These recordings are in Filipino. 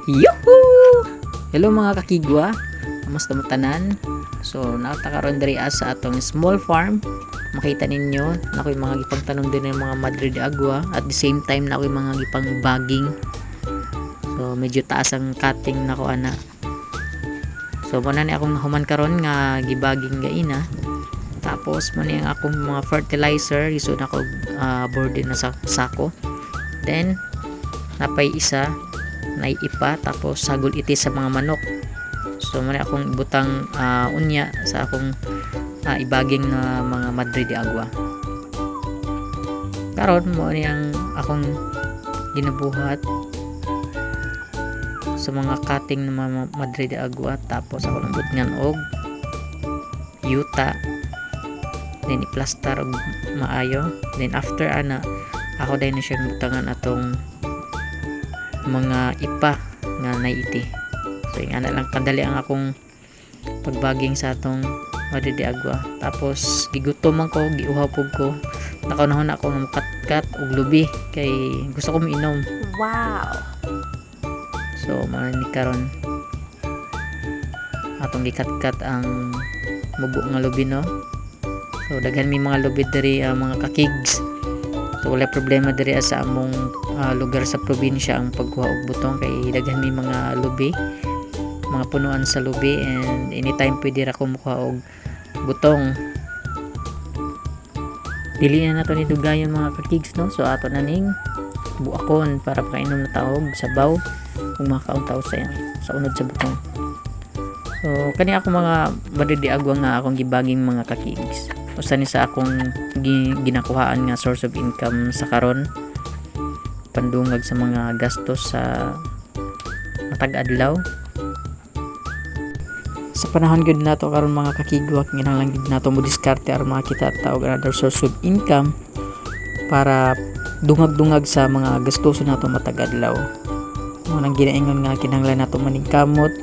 Yuhu! Hello mga kakigwa, kamusta mo tanan? So nakatakaroon diri sa atong small farm. Makita ninyo na ako'y mga gipagtanom din ng mga Madre de Agua at the same time na ako'y mga gipang bagging. So medyo taas ang cutting na ko ana. So muna ni akong nahuman karon nga gibaging gaina. Tapos muna yung akong mga fertilizer iso na ko boardin na sa sako. Then napay isa naiipa tapos sagol iti sa mga manok. So muna akong ibutang unya sa akong ibaging na mga Madre de Agua. Karon mo ang akong ginabuhat sa mga cutting ng mga Madre de Agua. Tapos ako nang butngan og yuta, then i-plaster og maayo. Then after ana ako dahil na siya butangan atong mga ipa nga naiti. So yung ana lang kadali ang akong pagbaging sa atong Madre de Agua. Tapos gigutom man ko, giuhapog ko. Nakanahon ako ng katkat og lubi kay gusto ko miinom. Wow. So mauni karon atong gikatkat ang mubo nga lubi no. So daghan mi mga lubi diri mga kakigs. So wala problema diri sa among lugar sa probinsya ang pagkuha og butong kay daghan mi mga lubi, mga punuan sa lubi, and anytime pwede ra kumuha og butong. Dili na nato ni dugayon mga kakigs no. So ato na ning buakon para pakainom na taog sabaw kung makaon taw sa unod sa butong. So kani ako mga Madre de Agua nga akong gibaging mga kakigs. Usa ni sa akong ginakuhaan nga source of income sa karon pandungag sa mga gastos sa matag adlaw. Sa panahon gud nato karon mga kakigwa, kinahanglan gid nato mo diskarte aron makita og another source of income para dungag-dungag sa mga gastuso nato matag adlaw. Mo nang ginaingon nga kinahanglan nato maningkamot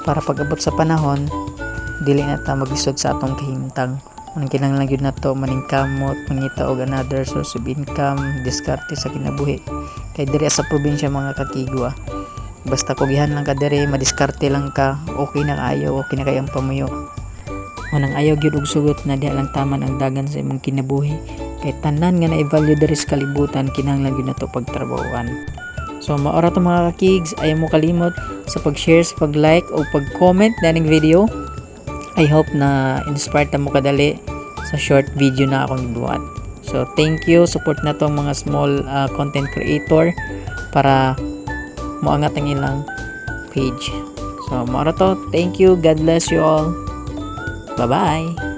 para pag-abot sa panahon dili na ta maglisod sa atong kahimtang. Ang kinahanglan gyud nato maningkamot, mangita og another source of income, diskarte sa kinabuhi. Kay diri sa probinsya mga kakigwa, basta kugihan lang ka diri, madiskarte lang ka, okay na kaayo, okay na kay ang pamuyo. Unang ayaw gyud og sugot na diha lang taman ang dagan sa imong kinabuhi. Kay tanan nga na-value diri sa kalibutan, kinahanglan gyud nato pagtrabahoan. So maora to mga kakigs, ayaw mo kalimot sa pag-share, sa pag-like o pag-comment na ning video. I hope na inspired ta mo kadali sa short video na akong gibuhat. So thank you, support na tong mga small content creator para moangat ang ilang page. So mara to, thank you, God bless you all, bye bye.